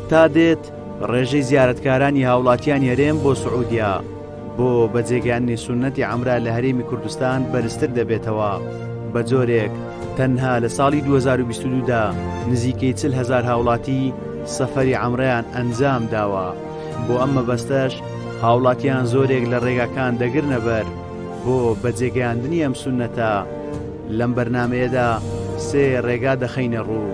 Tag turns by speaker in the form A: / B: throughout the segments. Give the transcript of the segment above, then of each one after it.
A: تا دێت ڕێژەی زیارەتکارانی هاوڵاتیان هەرێم بۆ سعودیا بۆ بەجێگەیاندنی سونەتی عەمرا لە هەرێمی کوردستان بەرزتر دەبێتەوە. بە جۆرێک تەنها لە ساڵی 2022دا نزیکەی 40,000 هاوڵاتی سەفەری عەمرەیان ئەنجام داوە. بۆ ئەم مەبەستەش هاوڵاتیان زۆرێک لە ڕێگاکان دەگرنە بەر بۆ بەجێگەیاندنی ئەم سونەتە. لەم بەرنامەیەدا سێ ڕێگا دەخەینە ڕوو.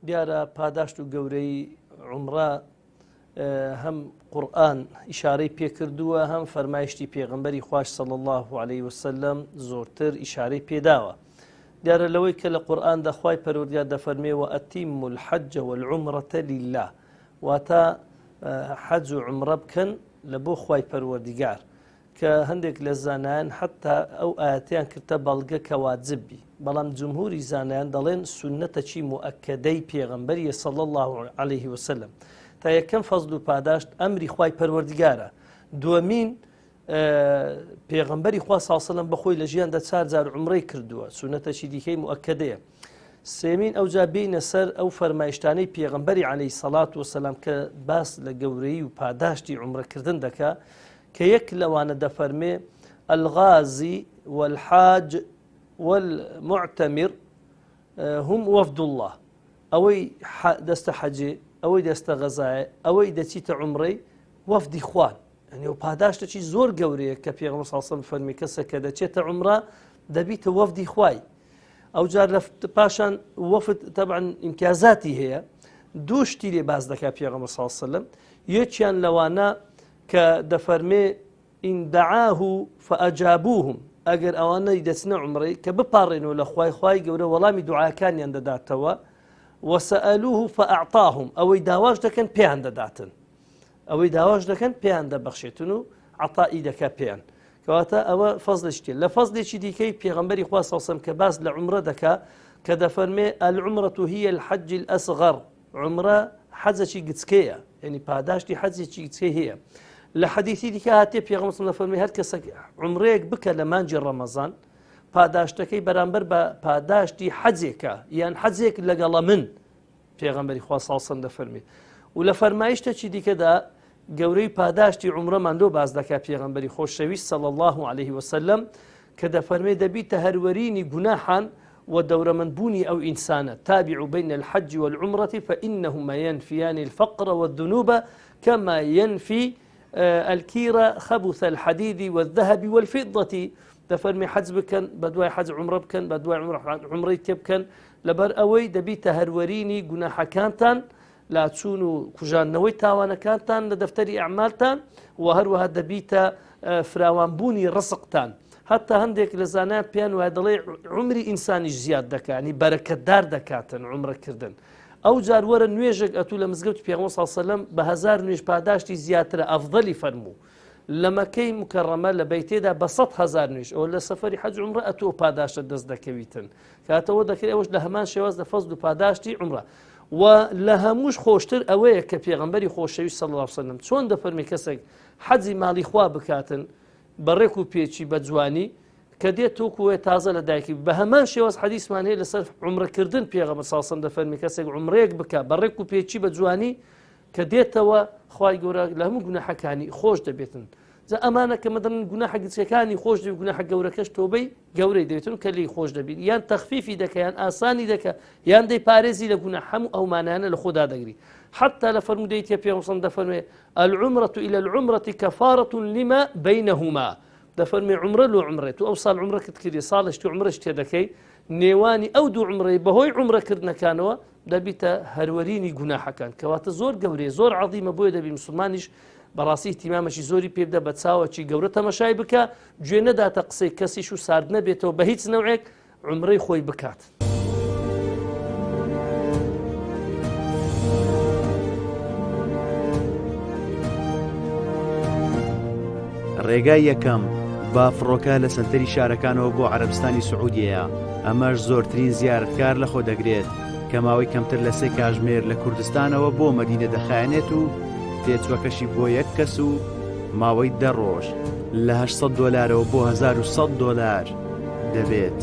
B: دیارە پاداشت و گەورەی عومرە هەم قورئان ئیشارەی پێکردووە، هەم فەرمایشتی پێغەمبەری خوش صلی الله عليه وسلم زۆرتر ئیشارەی پێداوە. دیارە لەوەی کە لە قورئاندا خوای پەروەردگار دەفەرمێ وەئەتیموا الحەجە والعومرەة لله، واتە حەج و عومرە بکەن لە بۆ خوای پەروەردگار، کە هەندێک لە زانایان حتا ئەو ئاەتیان کردە بەڵگە کە واجبی، بەڵام جمهوری زانایان دەڵێن سونەتەکی مؤەکەدەی پێغەمبەریە صلی الله عليه وسلم. تا یەکەم فەزل و پاداشت ئەمری خوای پەروەردگارە. دووەمین پێغەمبەری خوا صلی الله علیه وسلم بەخۆی لە ژیاندا 4 جار عومرەی کردووە، سونەتەشی دیکەی مؤەکەدەیە. سێمین ئەوجا بینە سەر ئەو فەرمایشتانەی پێغەمبەری عەلەیهی سەڵات وسەلام کە باس لە گەورەی و پاداشتی عومرەکردن دەکا، کە یەک لەوانە دەفەرمێ الغازی والحاج والمعتمر هم وفد الله، ئەوەی دەستە حەجێ، ئەوەی دەستە غەزایە، ئەوەی دەچیتە عومرەی وەفدی خوان. ئەنێ و پاداشتێکی زۆر گەورەیە کە پێغەمبەر صلی الله علیه وسلم فەرمی کەسە کە دەچێتە عومرە دەبیتە وەفدی خوای. ئەو جار لە پاشان وەفد تەبعاً ئیمتیازاتی هەیە، دوو شتی لێ باز دەکات پێغەمبەر صلی الله علیه وسلم. یەکیان لەوانە کە دەفەرمێ ئین دەعاه فەئەجابوهم، ئەگەر ئەوانەی دەچنە عومرەی کە بپاڕێنەوە لە خوای گەورە وەڵامی دوعاکانیان دەداتەوە، وەسەئەلوه فەئەعطاهم، ئەوەی داواش دەکەن پێیان دەداتن، ئەوەی داواش دەکەن پێیان دەبەخشێتن و عەتائی دەکات پێیان. کەواتە ئەوە فەزلشتێ. لە فەزلێکی دیکەی پێغەمبەری خوا صلی الله علیه وسلم کە باس لە عومرە دەکا کە دەفەرمێ العومرەة هی الحەج الأصغر، عومرە حەجێکی گچکەیە، یعنی پاداشتی حەجێکی گچکەی هەیە. لە حەدیثی دیکە هاتێ پێغەمبەر صلی الله علیه وسلم دەفەرمێ هەر کەسێک عومرەیەک بکە لە مانجی ڕەمەزان پاداشتەکەی بەرامبەر بە پاداشتی حەجێکە، یان حەجێک لەگەڵە من، پێغەمبەری خوا صلی الله علیه وسلم دەفەرمێ. و لە فەرمایشتێکی دیکەدا گەورەی پاداشتی عومرەمان لۆ باز دەکات پێغەمبەری خۆشەویست صلی الله عليه وسلم کە دەفەرمێ دەبیتە هەروەرینی گوناحان ودورمنبوني أو إنسانا تابع بين الحج والعمرة فإنهما ينفيان الفقر والذنوب كما ينفي الكير خبث الحديد والذهب والفضة. دفرمي حج بكن بدواي حج عمره بكن بدواي عمره تبكن لبر أوي دبيت هروريني جناح كانتان لا تشونوا كجان نوي تاوانا كانتان لدفتري أعمالتان وهروها دبيت فراوانبوني رزقتان. حتى هندێک لە زانایان پێیان وایە دەڵێ عمری ئینسانیش زیاد دەکات، ینی بەرەکەتدار دەکاتن عومرەکردن. ئەو جار وەرە نوێژێک ئەتوو لە مزگەوتی پێغەمبەر صلی الله علیه وسلم بە 1000 نوێژ پاداشتی زیاترە ئەفضەلی فەرموو. لە مەکەی مکەڕەمە لە بەیتێدا بە 100,000 نوێژ ئەوە لە سەفەری حەج عومرە ئەتوو پاداشتە دەست دەکەویتن، کاتەوە دەکرێت ئەوەش لە هەمان شێواز لە فەزل و پاداشتی عومرە. و لە هەمووش خۆشتر ئەوەیە کە پێغەمبەری خۆشەویست صلی الله علیه وسلم چۆن دەفەرمێ کەسێک حەجی ماڵی خوا بکاتن بەڕێک و پێچی بە جوانی کە دێت تووکوێ تازە لە دایکی بە هەمان شێواز حەدیثمان هەیە لەسەر عومرەکردن پێغەمبەر صلی الله علیه وسلم دەفەرمێ کەسێک عومرەیەک بکات بەڕێک و پێچی بە جوانی کە دێتەوە خوای گەورە لە هەموو گوناحەکانی خۆش دەبێتن. جا ئەمانە کە مەدەن گوناحە گچکەکانی خۆش دەبێت، گوناحە گەورەکەش تۆبەی گەورەی دەبێتن کە لی خۆش دەبێت، یان تەخفیفی دەکە یان ئاسانی دەکە یان دەی پارێزی لە گوناح هەموو ئەومانانە لە خۆدا دەگری. حتى لفرموديت يا بيغمبر صلى الله عليه وسلم العمرة إلى العمرة كفارة لما بينهما. دفرمي عمره لو عمرته أو صال عمره كتكري صالش تو عمره اشتدكي نيواني أو دو عمره بهوي عمره كردنا كانوا دبيتا هروريني جناح كان كوات زور جوري زور عظيمة بوي دبي مسلمانش براسي اهتمامش زوري بيبدا بتساوى شي جورتها مشايبك جينا دا تقصي كسي شو صارنا بيته بهيت نوعك عمري خوي بكات.
A: ڕێگای یەکەم بافڕۆکە لە سەنتەری شارەکانەوە بۆ عەرەبستانی سعودیەیە. ئەمەش زۆرترین زیارەتکار لەخۆ دەگرێت کە ماوەی کەمتر لە 3 کاتژمێر لە کوردستانەوە بۆ مەدینە دەخایەنێت و پێچوەکەشی بۆ یەک کەس و ماوەی 10 ڕۆژ لە 800 دۆلارەوە بۆ 1100 دۆلار دەبێت.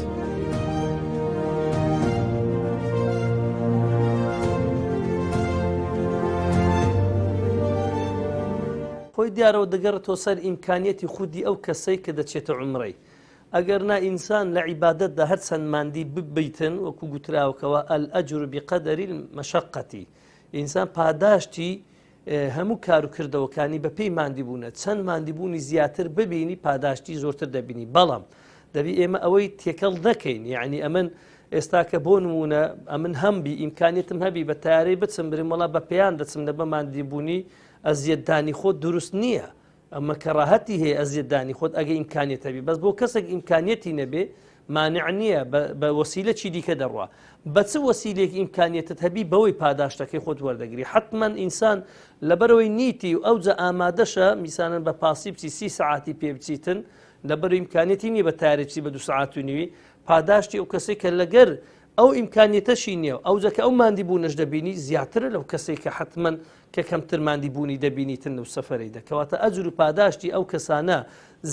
B: خۆی دیارەوە دەگەڕێتەوە سەر ئیمکانیەتی خودی ئەو کەسەی کە دەچێتە عومرەی. ئەگەر نا ئینسان لە عیبادەتدا هەر چەند ماندی ببیتن وەکو گوتراوەکەوە ئەلئەجر بقەدەری المەشەقەتی، ئینسان پاداشتی هەموو کار و کردەوەکانی بە پێی ماندیبوونە، چەند ماندیبوونی زیاتر ببینی پاداشتی زۆرتر دەبینی. بەڵام دەبی ئێمە ئەوەی تێکەڵ نەکەین، یعنی ئەمن ئێستا کە بۆ نمونە ئەمن هەمبی ئیمکانیتم هەبی بە تارەی بچم برم وڵا بە پێیان دەچم لە بە ماندیبوونی ئەزیەتدانی خۆت دروست نییە، ئەمە کەڕاهەتی هەیە ئەزیەتدانی خۆت ئەگە ئیمکانیت هەبی، بەس بۆ کەسێک ئیمکانیەتی نەبێ مانع نییە بە وەسیلە چی دیکە دەڕوا، بە چ وەسیلێک ئیمکانیەتت هەبی بەوەی پاداشتەکەی خۆت وەردەگری. حتمما ئینسان لەبەرەوەی نیتی و ئەوجە ئامادەشە میسانن بە پاسی بچی 30 ساعتی پێ بچیتن لەبەر ئیمکانیەتی نییە بە تارێکی بە 2 ساعت و نیوی پاداشتی ئەو کەسێک کە لەگەر ئەو ئیمکانیەتەشی نییە ئەوجە کە ئەو ماندیبوونەش دەبینی زیاترە لەو کەسێک کە حتمما کە کەمتر ماندیبوونی دەبینیتن لەو سەفەرەی دەکەواتە ئەجر و پاداشتی ئەو کەسانە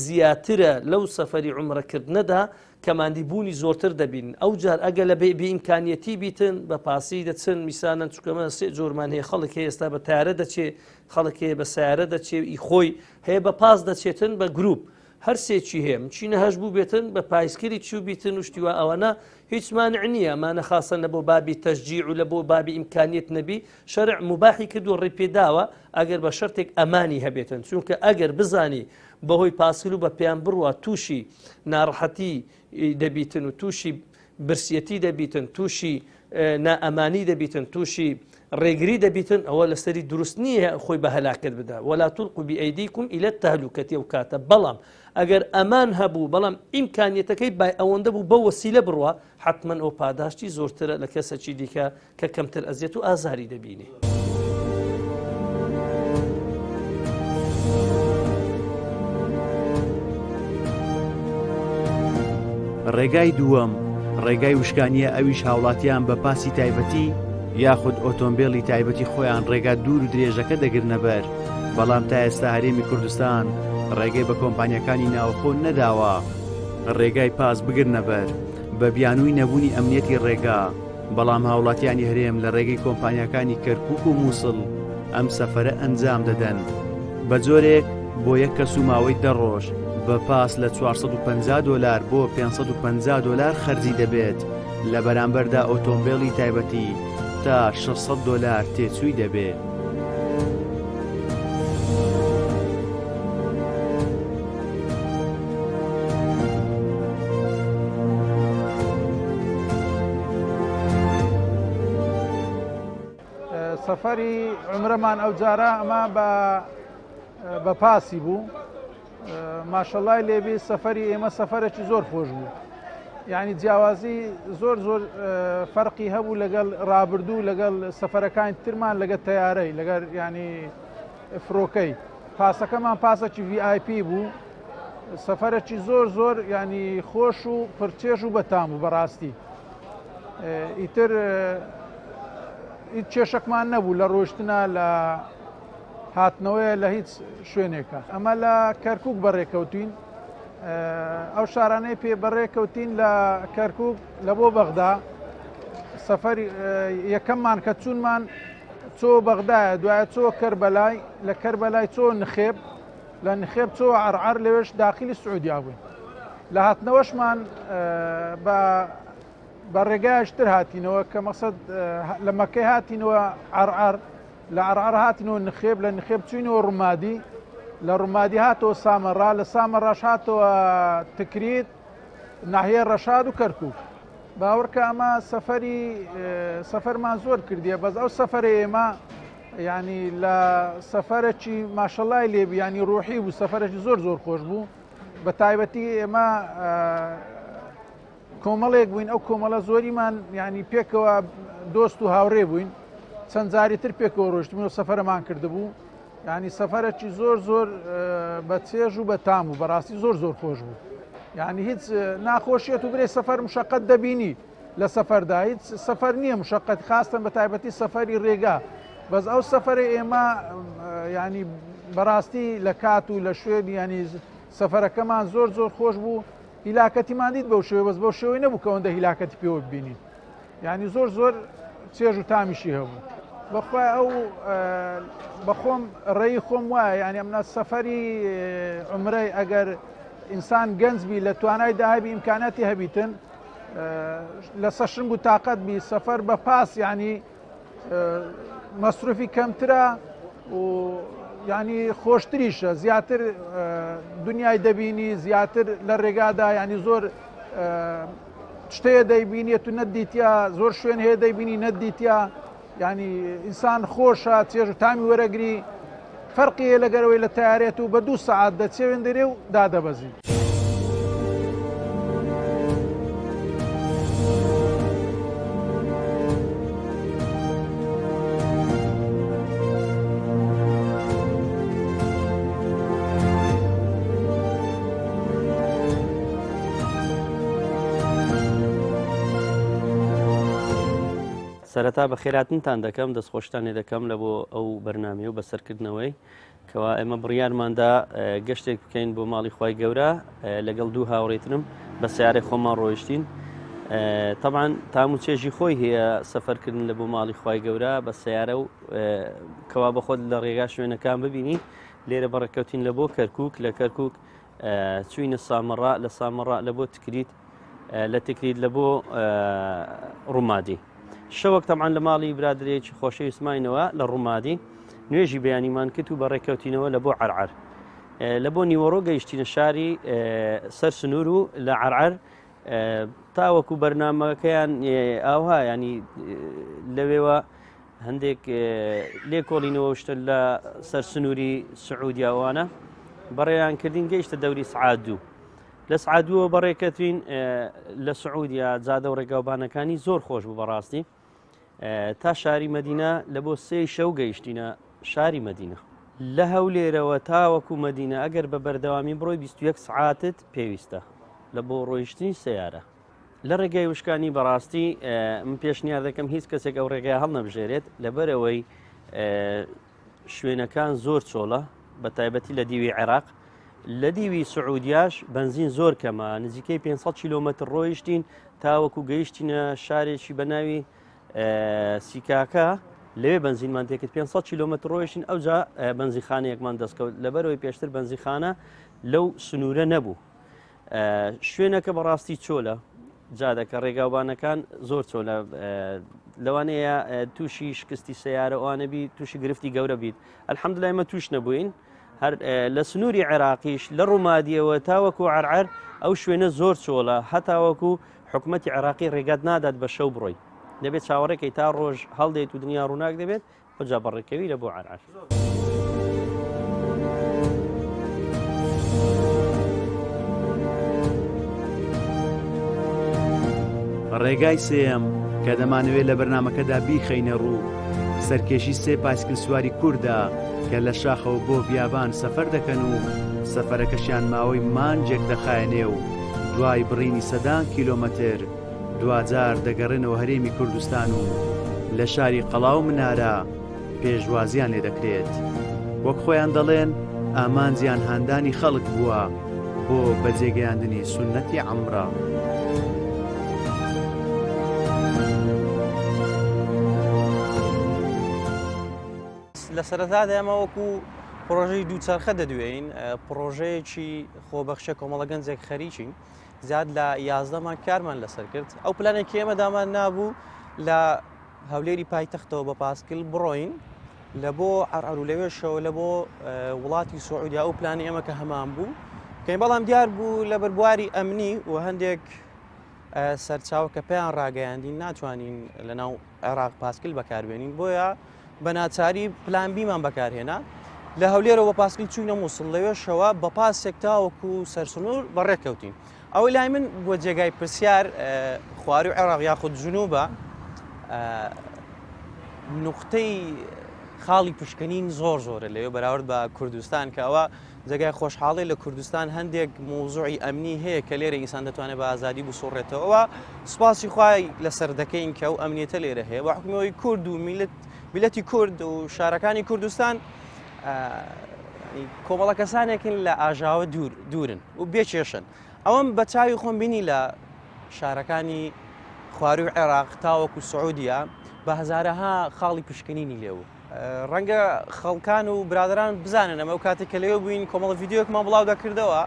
B: زیاترە لەو سەفەری عومرەکردنەدا کە ماندیبوونی زۆرتر دەبین. ئەو جار ئەگە لە بێ ئیمکانیەتی بیتن بە پاسی دەچن میسانن چکەمە سێ جۆرمان هەیە، خەڵک هەیە ئێستا بە تارە دەچێ، خەڵک هەیە بە سیارە دەچێ ئیخۆی هەیە بە پاس دەچێتن بە گروپ هەر سێکی هەیە چینە هەش بوو بێتن بە پایسکری چوو بیتن و شتیوە ئەوەنە هیچ مانع نییە، ئەمانە خاسن لە بۆ بابی تەشجیع و لە بۆ بابی ئیمکانیت نەبی شەرع مباحی کردو ڕێپێداوە ئەگەر بە شەرتێک ئەمانی هەبێتن، چونکە ئەگەر بزانی بەهۆی پاسکل و بە پێیان بڕوە تووشی ناڕەحەتی دەبیتن و تووشی برسیەتی دەبیتن، تووشی نائەمانی دەبیتن، تووشی ڕێگری دەبیتن، ئەوە لەسەری دروست نییە خۆی بە هەلاکت بدا. ولا تلقوا بأيديكم إلى التهلكة و کاتە بەڵام ئەگەر ئەمان هەبوو بەڵام ئیمکانیەتەکەی بای ئەوەندە بوو بە وەسیلە بڕوە حتمما ئەو پاداشتی زۆرترە لە کەسێکی دیکە کە کەمتر ئەزیەت و ئازاری دەبینی.
A: ڕێگای دووەم ڕێگای وشکانیە، ئەویش هاوڵاتیان بە پاسی تایبەتی یاخود ئۆتۆمبیلی تایبەتی خۆیان ڕێگا دوور و درێژەکە دەگرنە بەر، بەڵام تا ئێستا هەرێمی کوردستان ڕێگەی بە کۆمپانیەکانی ناوخۆ نەداوە ڕێگای پاس بگرنە بەر بە بیانووی نەبوونی ئەمنیەتی ڕێگا، بەڵام هاوڵاتیانی هەرێم لە ڕێگەی کۆمپانیەکانی کەرکووک و مووسڵ ئەم سەفەرە ئەنجام دەدەن بە جۆرێک بۆ یەک کەس و ماوەی 10 ڕۆژ بە پاس لە 450 دۆلار بۆ 550 دۆلار خەرجی دەبێت، لە بەرامبەردا ئۆتۆمبیلی تایبەتی تا 600 دۆلار تێچووی دەبێت.
C: سەفەری عومرەمان ئەو جارە ئەمە بە پاسی بوو، ماشەڵای لێبێ سەفەری ئێمە سەفەرێکی زۆر خۆش بوو، یعنی جیاوازی زۆر فەرقی هەبوو لەگەڵ ڕابردوو لەگەڵ سەفەرەکانی ترمان لەگەڵ تەیارەی لەگەر ینی فڕۆکەی پاسەکەمان پاسێکی VIP بوو، سەفەرێکی زۆر ینی خۆش و پرچێژ و بەتام بوو بەڕاستی. ئیتر هیچ کێشەکمان نەبوو لە ڕۆشتنە لە هاتنەوەیە لە هیچ شوێنێکە. ئەمە لە کەرکووک بەڕێکەوتین، ئەو شارانەی پێ بەڕێکەوتین لە کەرکووک لە بۆ بەغدا، سەفەری یەکەممان کە چوونمان چۆ بەغدایە، دوایە چۆ کەربەلای، لە کەربەلای چۆ نخێب، لە نخێب چۆ عەرعەر، لەوێش داخلی سعودیا بووین. لە هاتنەوەشمان بە ڕێگایشتر هاتینەوە کە مەقسەد لە مەکەی هاتینەوە عەرعەر، لە عەرعەر هاتینەوە نخێب، لە نخێب چوینەوە ڕوومادی، لە ڕوومادی هاتەوە سامەڕا، لە سامەڕاش هاتەوە تکریت، ناحیە ڕەشاد و کەرکووک. باوەڕکە ئەمە سەفەرمان زۆر کردیە، بەس ئەو سەفەرە ئێمە ینی لە سەفەرێکی ماشەڵای لێبی ینی ڕۆحی بوو، سەفەرێکی زۆر خۆش بوو. بە تایبەتی ئێمە کۆمەڵێک بووین، ئەو کۆمەڵە زۆریمان ینی پێکەوە دۆست و هاوڕێ بووین، چەند جاری تر پێکەوە ڕۆشتبووین و سەفەرەمان کردبوو، ینی سەفەرێکی زۆر بەچێژ و بەتام و بەڕاستی زۆر خۆش بوو. ینی هیچ ناخۆشیەت و برێ سەفەر مشەقەت دەبینی لە سەفەردا، هیچ سەفەر نییە مشەقەت، خاستن بە تایبەتی سەفەری ڕێگا، بەس ئەو سەفەرە ئێمە ینی بەڕاستی لە کات و لە شوێن ینی سەفەرەکەمان زۆر خۆش بوو هیلاکەتیمان دیت بەو شێوە بەس بەو شێوەی نەبوو کە ئەوەندە هیلاکەتی پێوە ببینین ینی زۆر چێژ و تامیشی هەبوو بەخوا ئەو بەخۆم ڕێی خۆم وایە ینی ئەمە سەفەری عمرەی ئەگەر ئینسان گەنجبی لە توانای داهەبی ئیمکاناتی هەبیتن لە سەشنگ و تااقەت بی سەفەر بە پاس ینی مەسروفی کەمترە و ینی خۆشتریشە زیاتر دنیای دەبینی زیاتر لە ڕێگادا ینی زۆر شتەیە دەیبینێت و نەدیتیا زۆر شوێن هەیە دەیبینی نەدیتیا ینی ئینسان خۆشە چێژ و تامی وەرەگری فەرقیە لەگەرەوەی لە تیارێت و بە 2 سەعات دەچێوێن دەرێ و دادەبەزی.
D: سەرەتا بە خێراتنتان دەکەم دەستخۆشتانێ دەکەم لە بۆ ئەو بەرنامە و بەسەرکردنەوەی کەوا ئێمە بڕیارماندا گەشتێک بکەین بۆ ماڵی خوای گەورە لەگەڵ 2 هاوڕێترم بە سیارەی خۆمان ڕۆیشتین طبعاً تام و چێژی خۆی هەیە سەفەرکردن لە بۆ ماڵی خوای گەورە بە سیارە و کەوا بە خۆت لە ڕێگا شوێنەکان ببینی لێرە بەڕێکەوتین لە بۆ کەرکووک لە کەرکووک چوینە سامەڕا لە سامەڕا لە بۆ تکریت لە تکریت لە بۆ ڕوومادی شەوەک تەمان لە ماڵی برادرێکی خۆشەویستماینەوە لە ڕوومادی نوێژی بەیانیمان کرد و بەڕێکەوتینەوە لە بۆ عەرعەر لە بۆ نیوەڕۆ گەیشتینە شاری سەر سنوور و لە عەرعەر تاوەکو بەرنامەکەیان ئاوها ینی لەوێوە هەندێک لێکۆڵینەوە شتە لە سەر سنووری سعودیاوانە بەڕێیان کردین گەیشتە دەوری سعاد 2 لە سعاد 2 بەڕێکەترین لە سعودیا جادە و ڕێگاوبانەکانی زۆر خۆش بوو بەڕاستی تا شاری مەدینە لە بۆ 3 شەو گەیشتینە شاری مەدینە لە هەولێرەوە تاوەکو مەدینە ئەگەر بە بەردەوامی بڕۆی 21 سعاتت پێویستە لە بۆ ڕۆیشتنی سیارە لە ڕێگای وشکانی بەڕاستی من پێشنیار دەکەم هیچ کەسێک ئەو ڕێگای هەڵنەبژێرێت لەبەرەوەی شوێنەکان زۆر چۆڵە بە تایبەتی لە دیوی عێراق لە دیوی سعودیاش بنزین زۆر کەمە نزیکەی 500 کیلۆمەتر ڕۆیشتین تاوەکو گەیشتینە شارێکی بە ناوی سیکاکە لەوێ بنزینمان تێکرد 500 کیلۆمەتر ڕۆیشتین ئەوجا بنزیخانەیەکمان دەستکەوت لەبەرەوەی پێشتر بنزیخانە لەو سنوورە نەبوو شوێنەکە بەڕاستی چۆلە جادەکە ڕێگاوبانەکان زۆر چۆلە لەوانەیە تووشی شکستی سیارە ئەوانەبی تووشی گرفتی گەورە بیت ئەلحەمدولای مە توش نەبووین هەر لە سنووری عێراقیش لە ڕوومادیەوە تاوەکو عەرعەر ئەو شوێنە زۆر چۆڵە هەتاوەکو حکومەتی عێراقی ڕێگات نادات بە شەو بڕۆی دەبێت چاوەڕێکی تا ڕۆژ هەڵدێت و دنیا ڕووناک دەبێت بەجا بەڕێکەوی لە بۆ عەرعەر
A: ڕێگای سێم کە دەمانەوێت لە بەرنمەکەدا بیخەینە ڕوو سەرکێشی 3 پایسکل سواری کووردا کە لە شاخەوە بۆ بیابان سەفەر دەکەن و سەفەرەکەشیان ماوەی مانجێک دەخایەنێ و دوای بڕینی سەدان کیلۆمەتر دوجار دەگەڕێنەوە هەرێمی کوردستان و لە شاری قەڵاو منارە پێشوازیان لێ دەکرێت وەک خۆیان دەڵێن ئامانجیان هاندانی خەڵک بووە بۆ بەجێگەیاندنی سونەتی عەمرە.
E: لە سەرەتادا ئێمە وەکو پرۆژەی دووچەرخە دەدوێین پرۆژەیەکی خۆبەخشە کۆمەڵە گەنجێک خەریکین زیاد لە 11مان کارمان لەسەر کرد ئەو پلانێکی ئێمە دامان نابوو لە هەولێری پایتەختەوە بە پاسکل بڕۆین لە بۆ عەرعەر و لەوێشەوە لە بۆ وڵاتی سعودیا ئەو پلانی ئێمە کە هەمان بوو کەین بەڵام دیار بوو لە بەربواری ئەمنی و هەندێک سەرچاو کە پێیان ڕاگەیاندین ناتوانین لەناو عێراق پاسکل بەکاربێنین بۆیە بە ناچاری پلان بیمان بەکارهێنا لە هەولێرەوە بە پاسکل چوینە مووسڵ لەوێشەوە بە پاسێک تاوەکو سەرسنوور بەڕێکەوتین ئەوەی لای من بۆ جێگای پرسیار خواری و عێراق یاخود جنوبە نوختەی خاڵی پشکنین زۆرە لەوێ بەراورد بە کوردستان کە ئەوە جێگای خۆشحاڵی لە کوردستان هەندێک موزوعی ئەمنی هەیە کە لێرە ئینسان دەتوانێت بە ئازادی بسوڕێتەوە سوپاسی خوای لەسەر دەکەین کە ئەو ئەمنیەتە لێرە هەیە بە حکومەوەی کورد و میلەتی کورد و شارەکانی کوردستان کۆمەڵە کەسانێکن لە ئاژاوە دوورن و بێکێشن ئەوەم بە چاوی خۆم بینی لە شارەکانی خواروی عێراق تاوەکو سعودیا بە هەزارەها خاڵی پشکنینی لێوە ڕەنگە خەڵکان و برادران بزانن ئەمە و کاتێک کە لێوە بووین کۆمەڵە ڤیددیۆکمان بڵاو دەکردەوە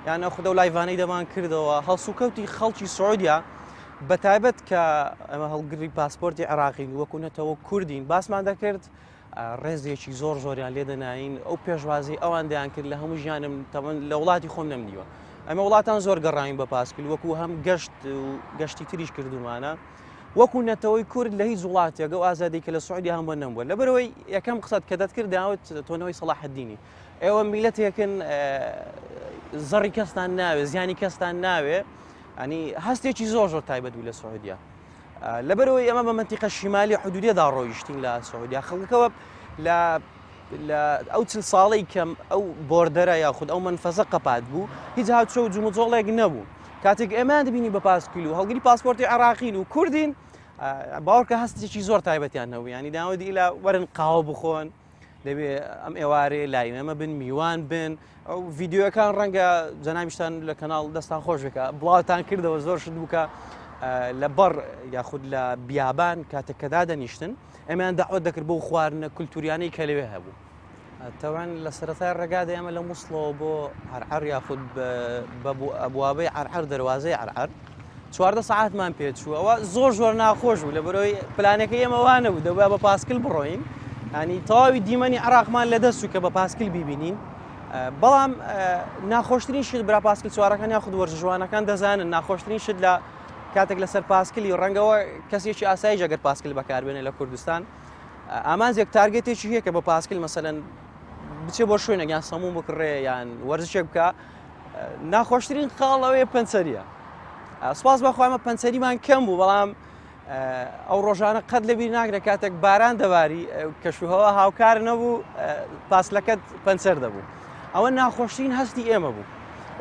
E: یانە خودە و لایڤانەی دەمان کردەوە هەڵسوکەوتی خەڵکی سعودیا بە تایبەت کە ئەمە هەڵگری پاسپۆرتی عراقین وەکوونەتەوە کوردین باسمان دەکرد ڕێزێکی زۆر زۆریان لێ دەناین ئەو پێشوازی ئەوان دەیان کرد لە هەموو ژیانم لە وڵاتی خۆم نەمنیوە ئەمە وڵاتان زۆر گەڕاین بە پاسکل وەکو هەم گەشت و گەشتی تریش کردومانە وەکو نەتەوەی کورد لە هیچ وڵاتێک ئەو ئازادی کە لە سعودی هەم بۆ نەمبووە لەبەرەوەی یەکەم قسەت کە دەتکرد داوت تۆنەوەی سەلاح الدینی ئێوە میلەتێکن زەڕی کەستان ناوێ زیانی کەستان ناوێ ئەنی هەستێکی زۆر زۆر تایبەت بوو لە سعودیا لەبەرەوەی ئەمە بە منتیقە شیمالی حدودێدا ڕۆیشتین لە سعودیا خەڵکەوە لە ئەو چل ساڵی کەم ئەو بۆردەرە یاخود ئەو منفەزە قەپات بوو هیچ هاوچۆ و جومجۆڵێک نەبوو کاتێک ئێمان دەبینی بە پاسکیل و هەڵگری پاسپۆرتی عراقین و کوردین باوەڕکە هەستێکی زۆر تایبەتیان هەبوو ینی داوەدی لە وەرن قاوە بخۆن دەبێ ئەم ئێوارێ لای ئێمە بن میوان بن ئەو ڤیددیۆەکان ڕەنگە جەنابیشتان لە کەناڵ دەستان خۆشێکە بڵاوتان کردەوە زۆر شت بووکە لە بەڕ یاخود لە بیابان کاتێک کە دادەنیشتن ئەمیان داوت دەکرد بۆ خواردنە کولتوریانەی کە لەوێ هەبوو تەوان لە سەرەتای ڕێگادا ئێمە لە مووسڵەوە بۆ عەرعەر یاخود ئەبوابەی عەرعەر دەواازەی عەرعەر 14 ساعتمان پێچوو ئەوە زۆر ناخۆش بوو لەبەرەوەی پلانەکەی ئێمە وانە بوو دەبا بە پاسکل بڕۆین ینی تەواوی دیمەنی عراقمان لە دەست و کە بە پاسکل بیبینین بەڵام ناخۆشترین شت برا پاسکل سوارەکان یاخود وەرزشوانەکان دەزانن ناخۆشترین شت لە کاتێک لەسەر پاسکلی ڕەنگەوە کەسێکی ئاسایی ئەگەر پاسکل بەکاربێنێ لە کوردستان ئامانزێک تارگێتێکی هەیە کە بە پاسکل مەسەلەن بچێ بۆ شوێنێک یان سەموم بکڕێ یان وەرزشێک بکە ناخۆشترین خاڵەوەی پەنسەریە سوپاس بەخوا ئەمە پەنسەریمان کەم بوو بەڵام ئەو ڕۆژانە قەت لەبیر ناگرێت کاتێک باران دەباری کەشوهەوە هاوکار نەبوو پاسلەکەت پەنسەر دەبوو ئەوە ناخۆشترین هەستی ئێمە بوو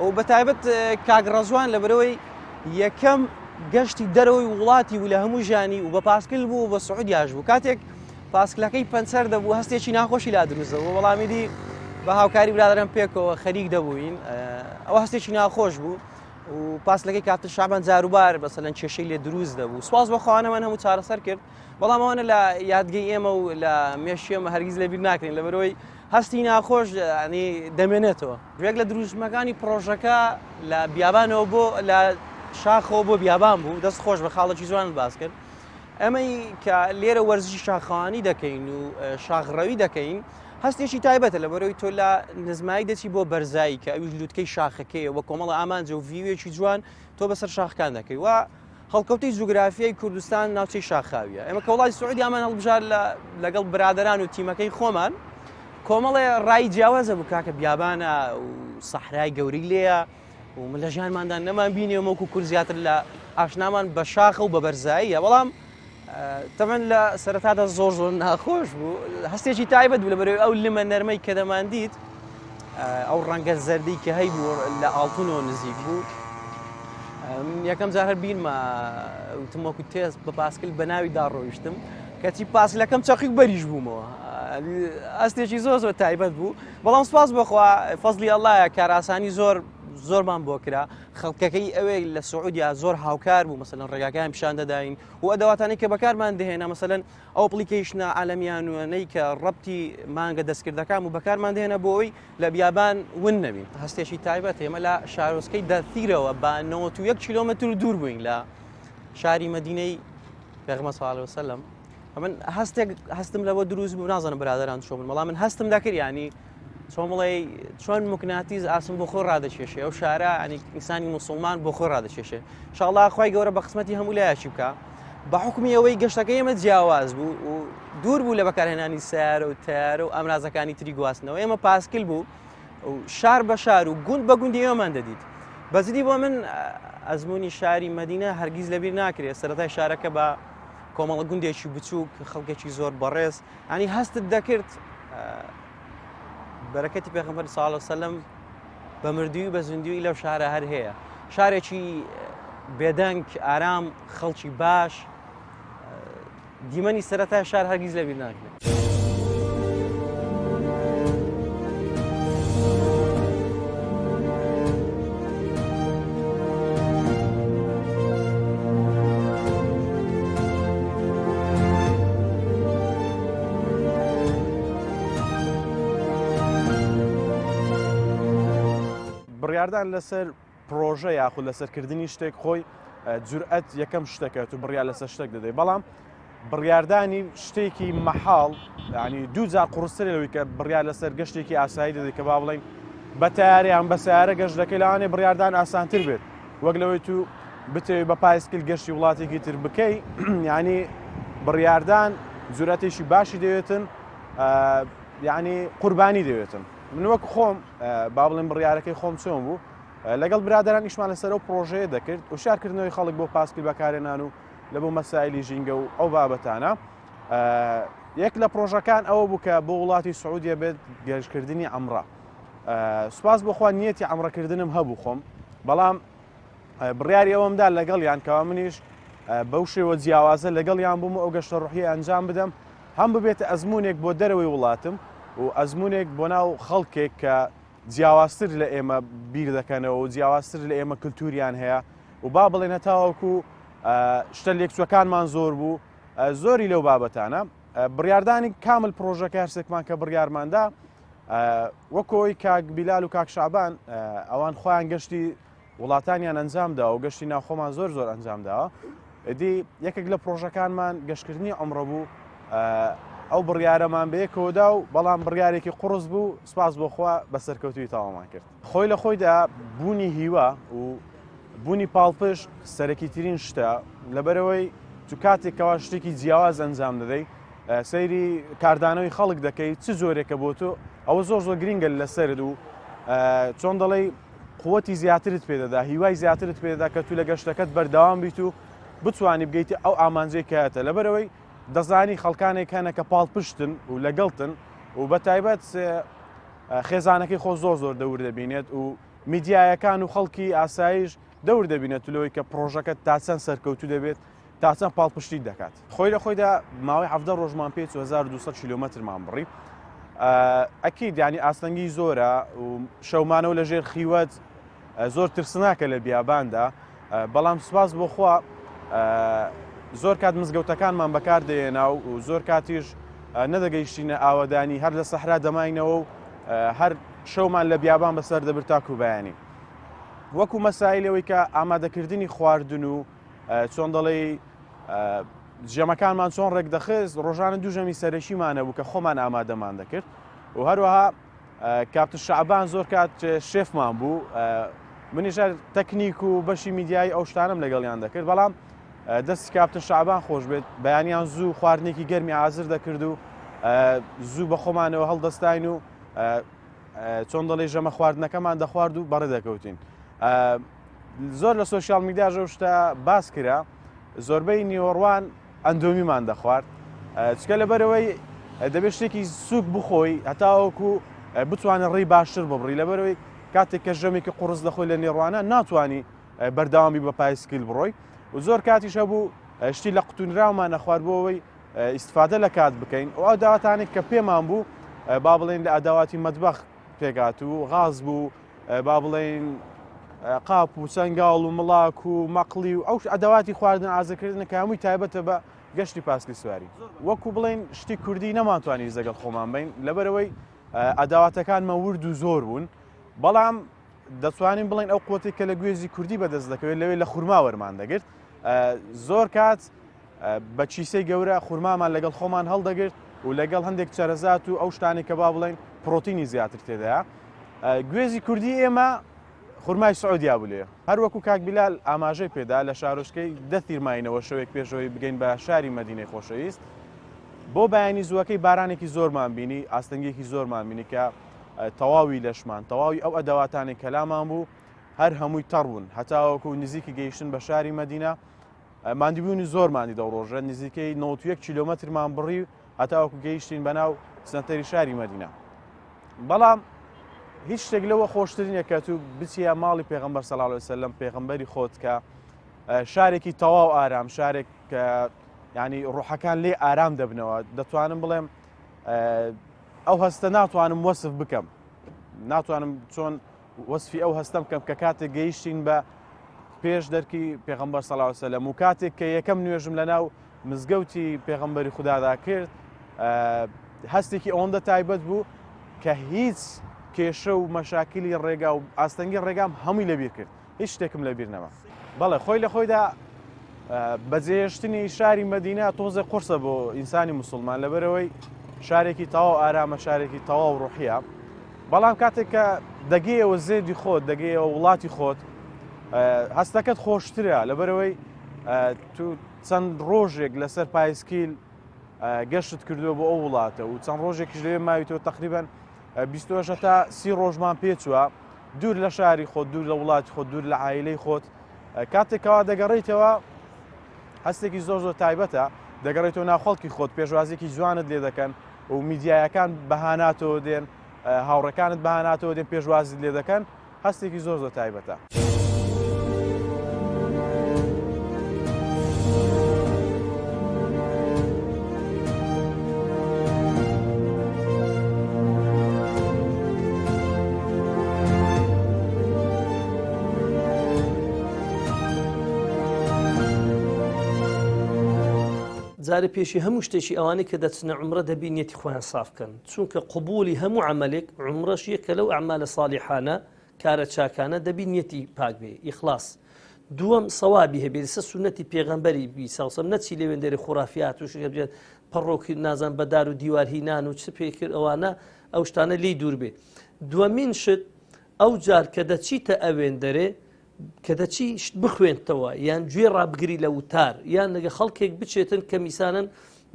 E: ئەو بەتایبەت کاگڕەزوان لەبەرەوەی یەکەم گەشتی دەرەوەی وڵاتی و لە هەموو ژانی و بە پاسکل بوو بە سعودیاش بوو کاتێک پاسکلەکەی پەنسەر دەبوو هەستێکی ناخۆشی لا دروستەوە وەڵامی دی بە هاوکاری برادرم پێکەوە خەریک دەبووین ئەوە هەستێکی ناخۆش بوو و پاسلەکەی کاتە شابان جاروبار بەسەلەن کێشەی لێ دروست دەبوو سوپاس بەخواانەمان هەموو چارەسەر کرد بەڵام ئەوانە لە یادگەی ئێمە و لە مێشیێمە هەرگیز لەبیر ناکرین لەبەرەوەی هەستی ناخۆش دەمێنێتەوە ژێک لە دروستمەکانی پرۆژەکە لە بیابانەوە بۆ لە شاخەوە بۆ بیابان بوو دەست خۆش بە خاڵێکی جوان باس کرد ئەمەی کە لێرە وەرزشی شاخەوانی دەکەین و شاخڕەوی دەکەین هەستێکی تایبەتە لەبەرەوەی تۆ لە نزمایی دەچی بۆ بەرزایی کە ئەویش لووتکەی شاخەکەیە وە کۆمەڵە ئامانجە و ڤیوێکی جوان تۆ بەسەر شاخەکان دەکەی و هەڵکەوتەی جوگرافیای کوردستان ناوچەی شاخاویە ئێمە کە وڵاتی سعودی ئامان هەڵبژار لەگەڵ برادەران و تیمەکەی خۆمان کۆمەڵێ ڕای جیاوازە بوو کاکە بیابانە و سەحرای گەوری لێیە و من لە ژیانماندان نەمان بینێ وەکو کورد زیاتر لە ئاشنامان بە شاخە و بە بەرزاییە بەڵام تەمەەن لە سەرەتادا زۆر ناخۆش بوو هەستێکی تایبەت بوو لەبەرەوەی ئەو لمە نەرمەی کە دەماندیت ئەو ڕەنگە زەردەی کە هەی بوو لە ئاڵتونەوە نزیک بوو یەکەم جار هەر بیرمە وتمەکو تێز بە پاسکل بە ناوی داڕۆیشتم کەچی پاسلەکەم چەقی بەریش بوومەوە ئەستێکی زۆر تایبەت بوو بەڵام سوپاس بخوا فەزلی ئەڵایە کاراسانی زۆرمان بۆ کرا خەڵکەکەی ئەوەی لە سعودیا زۆر هاوکار بوو مەسەلەن ڕێگاکان پیشان دەداین و ئەدەواتانەی کە بەکارمان دەهێنا مەسەلەن ئەو ئەپلیکیشنە عالەمیانوانەی کە ڕەبتی مانگە دەستکردەکان و بەکارمان دێنە بۆ ئەوی لە بیابان ون نەبین هەستێکی تایبەت ئێمە لە شارۆچکەی دەتیرەوە بە 91 کیلۆمەتر دوور بووین لە شاری مەدینەی پێغەمبەر صلی الله علیه و سلم من هەستم لەوە دروست بوو نازانم برادران چۆن بوون بەڵام من هەستم دەکرد ینی چۆمڵێ چۆن مکناتیز ئاسم بۆ خۆ ڕادەکێشێ ئەو شارە ئەنی ئینسانی موسڵمان بۆ خۆ ڕادەکێشێ ئینشاءالله خوای گەورە بە قسمەتی هەموو لایەکی بکە بە حکمی ئەوەی گەشتەکەی ئێمە جیاواز بوو و دوور بوو لە بەکارهێنانی سیارە و تایارە و ئەمرازەکانی تری گواستنەوە ئێمە پاسکل بوو و شار بە شار و گوند بە گوندی ئێوەمان دەدیت بەزدی بۆ من ئەزمموی شاری مەدینە هەرگیز لەبیر ناکرێت سەرەتای شارەکە بە کۆمەڵە گوندێکی بچووک خەڵکێکی زۆر بەڕێز ئەنی هەستت دەکرد بەرەکەتی پێغەمبەر صلی الله علیه و سلم بە مردووی و بە زیندوی لەو شارە هەر هەیە شارێکی بێدەنگ ئارام خەڵکی باش دیمەنی سەرەتای شار هەرگیز لەبیر ناکرێت
F: بڕیاردان لەسەر پرۆژە یاخود لەسەرکردنی شتێک خۆی جورئەت یەکەم شتەکەت و بڕیار لەسەر شتێک دەدەی بەڵام بڕیاردانی شتێکی مەحاڵ ینی دووجار قورستر لەوەی کە بڕیار لەسەر گەشتێکی ئاسایی دەدەی کە با بڵێن بە تایارەیان بە سیارە گەشت دەکەی لەوانێ بڕیاردان ئاسانتر بێت وەک لەوەی تو بتەوێت بە پایسکل گەشتی وڵاتێکی تر بکەی ینی بڕیاردان جورەتێکی باشی دەوێتن ینی قوربانی دەوێتن من وەک خۆم با بڵێن بڕیارەکەی خۆم چۆن بوو لەگەڵ برادران ئیشمان لەسەر ئەو پرۆژەیە دەکرد و شارکردنەوەی خەڵک بۆ پاسکل بەکارێنان و لە بۆ مەسایلی ژینگە و ئەو بابەتانە یەک لە پرۆژەکان ئەوە بوو کە بۆ وڵاتی سعودیە بێت گەشتکردنی عەمرە سوپاس بۆخوا نیەتی عەمرەکردنم هەبوو خۆم بەڵام بڕیاری ئەوەمدا لەگەڵیان کەوا منیش بەو شێوە جیاوازە لەگەڵیان بووم ئەو گەشتە ڕوحی ئەنجام بدەم هەم ببێتە ئەزمونێک بۆ دەرەوەی وڵاتم و ئەزمونێک بۆ ناو خەڵکێک کە جیاوازتر لە ئێمە بیر دەکەنەوە و جیاوازتر لە ئێمە کللتوریان هەیە و با بڵێن هەتاوەکو شتە لێکچوەکانمان زۆر بوو زۆری لەو بابەتانە بڕیاردانی کامل پرۆژەکە هەرسێکمان کە بڕیارماندا وەکۆی کاک بیلال و کاک شعبان ئەوان خۆیان گەشتی وڵاتانیان ئەنجامدا و گەشتی ناوخۆمان زۆر زۆر ئەنجامداوە ئەدی یەکێک لە پرۆژەکانمان گەشتکردنی عەمرە بوو ئەو بڕیارەمان بەیەکەوەدا و بەڵام بڕیارێکی قوڕس بوو سپاس بۆخوا بە سەرکەوتوی تاوامان کرد خۆی لە خۆیدا بوونی هیوە و بوونی پاڵپشت سەرەکیترین شتە لەبەرەوەی تو کاتێکەوە شتێکی جیاواز ئەنجام دەدەی سەیری کاردانەوەی خەڵک دەکەی چ زۆرێکە بۆ تۆ ئەوە زۆر زۆر گرینگە لەسەرت و چۆن دەڵێ قووەتی زیاترت پێدەدا هیوای زیاترت پێدەدا کە تو لە گەشتەکەت بەردەوام بیت و بتوانی بگەیتی ئەو ئامانجەی کەهاتە لەبەرەوەی دەزانی خەڵکانێک هەنە کە پاڵپشتن و لەگەڵتن و بە تایبەت خێزانەکەی خۆ زۆر زۆر دەور دەبینێت و میدیایەکان و خەڵکی ئاسایش دەور دەبینێت لەوەی کە پرۆژەکەت تا چەند سەرکەوتو دەبێت تا چەند پاڵپشتی دەکات خۆی لە خۆیدا ماوەی 17 ڕۆژمان پێ 1200 کیلومترمان بڕی ئەکید ینی ئاستەنگی زۆرە و شەومانەوە لە ژێر خیوەت زۆر ترسناکە لە بیاباندا بەڵام سوپاس بۆخوا زۆر کات مزگەوتەکانمان بەکاردێنا و زۆر کاتیش نەدەگەیشتینە ئاوەدانی هەر لە سەحرا دەماینەوە و هەر شەومان لە بیابان بەسەر دەبرد تاکو و بەیانی وەکو مەسایلەوەی کە ئامادەکردنی خواردن و چۆن دەڵێ ژەمەکانمان چۆن ڕێک دەخست ڕۆژانە دوو ژەمی سەرەکیمانە بوو کە خۆمان ئامادەمان دەکرد و هەروەها کاپتن شعبان زۆر کات شێفمان بوو منیش تەکنیک و بەشی میدیایی ئەو شتانم لەگەڵیان دەکرد بەڵام دەستی کاپتن شعبان خۆش بێت بەیانیان زوو خواردنێکی گەرمی حازر دەکرد و زوو بە خۆمانەوە هەڵدەستاین و چۆن دەڵێ ژەمە خواردنەکەمان دەخوارد و بەڕێ دەکەوتین زۆر لە سۆشیال میدیا ژەو شتە باس کرا زۆربەی نیوەڕوان ئەندۆمیمان دەخوارد چکە لەبەرەوەی دەبێت شتێکی سووک بخۆی هەتاوەکو بتوانێت ڕێی باشتر ببڕی لەبەرەوەی کاتێک کە ژەمێکی قوڕس دەخۆی لە نێڕوانە ناتوانانی بەرداوامی بە پایسکل بڕۆی و زۆر کاتیش هەبوو شتی لە قوتونراومان نەخواردبەوەی ئیسفادە لە کات بکەین و ئەو داواتانێک کە پێمان بوو با بڵێن لە ئەداواتی مەتبەخ پێگات و غاز بوو با بڵێن قاپ و چەنگاڵ و مڵاک و مەقلی و ئەو ئەداواتی خواردن ئازەکردنە کە هەمووی تایبەتە بە گەشتی پاسکل سواری وەکو بڵێن شتی کوردی نەمانتوانی زەگەڵ خۆمان بین لەبەرەوەی ئەداواتەکانمە ورد و زۆر بوون بەڵام دەتوانین بڵێن ئەو قوتێک کە لە گوێزی کوردی بەدەست دەکەوێت لەوێ لە خورما وەرمان دەگرت زۆر کات بە چیسەی گەورە خورمامان لەگەڵ خۆمان هەڵدەگرت و لەگەڵ هەندێک چەرەزات و ئەو شتانی کە با بڵێن پرۆتینی زیاتر تێدایە گوێزی کوردی ئێمە خورمای سعودیا بوو لێ هەروەکو کاک بیلال ئاماژەی پێدا لە شارۆچکەی دەتیرماینەوە شەوێک پێشەوەی بگەین بە شاری مەدینەی خۆشەویست بۆ بەیانی زووەکەی بارانێکی زۆرمان بینی ئاستەنگێکی زۆرمان بینی کە تەواوی لەشمان تەواوی ئەو ئەداواتانی کەلامان بوو هەر هەمووی تەڕ بوون هەتاوەکو نزیکی گەیشتن بە شاری مەدینە ماندیبوونی زۆرمانی دەڕۆژە نزیکەی 91 کیلومترمان بڕی هەتاوەکو گەیشتین بەناو سنتەری شاری مەدینە بەڵام هیچ شتێک لەوە خۆشترینە کە تو بچیە ماڵی پێغەمبەر صلی الله علیه وسلم پێغەمبەری خۆت کە شارێکی تەواو ئارام شارێک کە ینی ڕوحەکان لێ ئارام دەبنەوە دەتوانم بڵێم ئەو هەستە ناتوانم وەسف بکەم ناتوانم چۆن وەسفی ئەو هەستەم کەم کە کاتێک گەیشتین بە پێش دەرکی پێغەمبەر صلی الله علیه وسلم و کاتێک کە یەکەم نوێژم لەناو مزگەوتی پێغەمبەری خودادا کرد هەستێکی ئەوەندە تایبەت بوو کە هیچ کێشە و مەشاکیلی ڕێگا و ئاستەنگی ڕێگام هەمووی لەبیر کرد هیچ شتێکم لەبیر نەما بەڵێ خۆی لە خۆیدا بەجێهێشتنی شاری مەدینە تۆزە قورسە بۆ ئینسانی موسڵمان لەبەرەوەی شارێکی تەواو ئارامە شارێکی تەواو ڕوحیە بەڵام کاتێک کە دەگەیەوە زێدی خۆت دەگەیەوە وڵاتی خۆت هەستەکەت خۆشترە لەبەرەوەی تو چەند ڕۆژێک لەسەر پایسکیل گەشت کردووە بۆ ئەو وڵاتە و چەند ڕۆژێکیش لەوێ ماویتەوە تقریبان 28 تا 30 ڕۆژمان پێچووە دوور لە شاری خۆت دوور لە وڵاتی خۆت دوور لە عایلەی خۆت کاتێکەوە دەگەڕیتەوە هەستێکی زۆر زۆر تایبەتە دەگەڕێتەوە ناوخەڵکی خۆت پێشوازێکی جوانت لێ دەکەن و میدیایەکان بەهاناتەوە دێن هاوڕەکانت بەهاناتەوە دێن پێشوازت لێ دەکەن هەستێکی زۆر زۆر تایبەتە.
B: جارە پێشی هەموو شتێکی ئەوانەی کە دەچنە عومرە دەبی نیەتی خۆیان سافکەن چونکە قبولی هەموو عملێک عومرەش یەکە لەو ئەعمالە ساڵحانە کارە چاکانە دەبی نیەتی پاک بێ ئیخلاص دووەم سەوابی هەبێ لەسەر سونەتی پێغەمبەری بیسەڵسەم نەچی لێوێندەری خوڕافیات و شێ بێت پەڕۆکی نازان بەدار و دیوار هینان و چ پێکرد ئەوانە ئەو شتانە لی دوور بێ دووەمین شت ئەو جار کە دەچیتە ئەوێندەرێ کە دەچی بخوێنتەوە یان گوێ ڕابگری لە وتار یان لەگە خەڵکێک بچێتن کە میسانن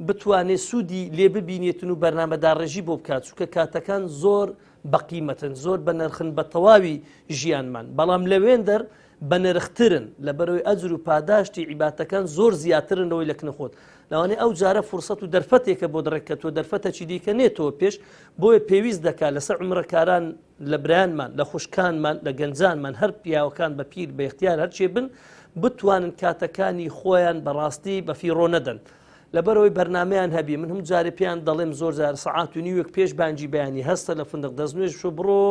B: بتوانێت سوودی لێ ببینێتن و بەرنامەداڕێژی بۆ بکات چونکە کاتەکان زۆر بەقیمەتن زۆر بە نرخن بە تەواوی ژیانمان بەڵام لەوێندەر بە نرخترن لەبەرەوەی ئەجر و پاداشتی عیباتەکان زۆر زیاترن لەوەی لە کنەخۆت لەوانەیە ئەو جارە فرسەت و دەرفەتێکە بۆ دڕێکەوە دەرفەتەکی دیکە نێتەوە پێش بۆیە پێویست دەکات لەسەر عومرەکاران لە برایانمان لە خوشکانمان لە گەنجانمان هەر پیاوەکان بە پیر بە اختیار هەرچێ بن بتوانن کاتەکانی خۆیان بەڕاستی بە فیڕۆ نەدەن لەبەرەوەی بەرنمەیان هەبی من هەموو جارێ پێیان دەڵێم زۆر جار سەعات و نیوەک پێش بانگی بەیانی هەستە لە فندق دەستنوێژ شو بڕۆ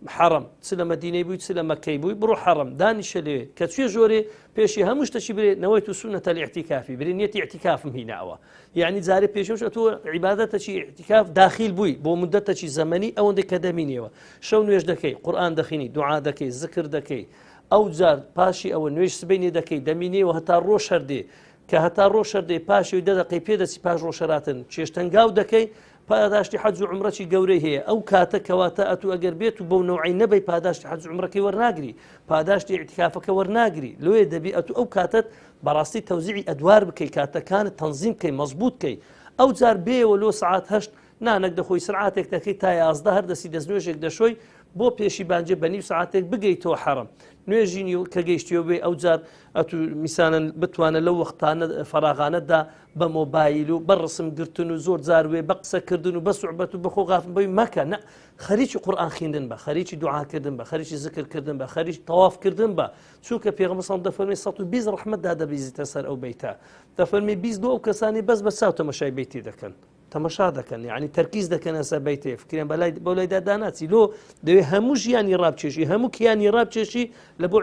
B: حرم چ لە مەدینەی بووی چ لە مەکەی بووی بڕۆ حرم دانیشە لێ کە توێ ژۆرێ پێشی هەموو شتەشی برێ نەوەی تو سونەتە الاعتیکافی برێ نیەتی اعتیکافم هیناوە یعنی جارێ پێشەوش ئەتۆ عیبادەتەکی اعتیکاف داخل بووی بۆ مدەتەکی زەمەنی ئەوەندەی کە دەمینێەوە شەو نوێژ دەکەی قورئان دەخینی دوعا دەکەی زکر دەکەی ئەو جار پاشی ئەوە نوێژ سبەینێ دەکەی دەمینێەوە هەتا ڕۆژ هەردێ کە هەتا ڕۆژ هەردێ پاشی دەدەقی پێدەچی پاش ڕۆژهەراتن چێشتەنگاو دەکەی پاداشتی حەج و عومرەی گەورەی هەیە ئەو کاتە کەواتە ئەتو ئەگەر بێت و بەو نەوعی نەبەی پاداشتی حەج و عومرەکەی وەرناگری پاداشتی اعتیکافەکە وەرناگری لێ دەبی ئەتو ئەو کاتت بەڕاستی تەوزیعی ئەدوار بکەی کاتەکانت تەنزیم بکەی مەزبوط بکەی ئەو جار بێەوە لۆ سەعات 8 نانەک دەخۆی سرعاتێک دەکەی تا 11 هەر دەستی دەستنوێژێک دەشۆی بۆ پێشی بانجێ بە نیو ساعتێک بگەیتەوە حرم نوێژینی کە گەیشتیەوە بێ ئەو جار ئەتو میسانن بتوانە لەو وەختانە فەراغانەتدا بە مۆبایل و بە ڕسم گرتن و زۆر جاروێ بە قسەکردن و بە سوعبەت و بەخۆ غافن بەوی مەکە نە خەریکی قورئان خوێندن بە خەریکی دوعاکردن بە خەریکی زکرکردن بە خەریکی تەوافکردن بە چونکە پێغەمبەر سەڵ دەفەرمێ 120 ڕەحمەتدا دەبیزیتە سەر ئەو بەیتە دەفەرمێ 22 ئەو کەسانی بەس بە چاو تەماشای بەیتی دەکەن تەماشا دەکەن یعنی تەرکیز دەکەن ئەسەر بەیتێ فکرێن بە لایدا داناچی لۆ دەوێ هەموو ژیانی ڕابچێشی هەموو کیانی ڕابچێشی لە بۆ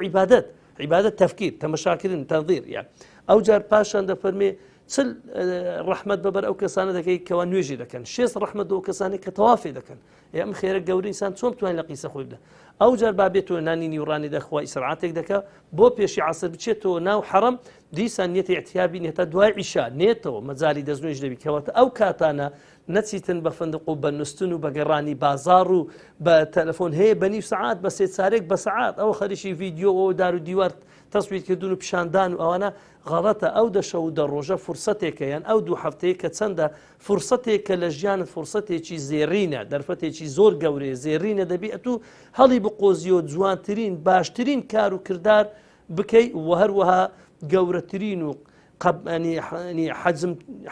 B: عیبادەت تەفکیر تەماشاکردن تەنظیر یان ئەو جار پاشان دەفەرمێ چل ڕەحمەت بەبەر ئەو کەسانە دەکەی کەوا نوێژی دەکەن 6 ڕەحمەت ئەو کەسانی کە تەوافێ دەکەن ئەم خێرە گەورەی ئینسان چۆن بتوانین لە قیسە خۆی بدە ئەو جار بابێتەوە نانی نیوڕانی دەخوای سرعاتێک دەکە بۆ پێشی عەسر بچێتەوە ناو حەرەم دیسان نیەتی اعتیابی نێتە دوای عیشا نێتەوە مەجای دەستنوێژ دەبی کەواتە ئەو کاتانە نەچیتن بە فندق و بە نووستن و بە گەڕانی بازاڕ و بە تەلەفۆن هەیە بە نیو سەعات بە 3 چارێک بە سەعات ئەو خەریکی ڤیدیۆ ئەو دار و دیوار تەسویرکردن و پیشاندان و ئەوانە غەڵەتە ئەو دەشە و دەڕۆژە فرسەتێکە یان ئەو دوو هەفتەیە کە چەندە فرسەتێکە لە ژیانت فرسەتێکی زێڕینە دەرفەتێکی زۆر گەورەیە زێڕینە دەبی ئەتوو هەڵی بقۆزیۆ جوانترین باشترین کار و کردار بکەی و هەروەها گەورەترین و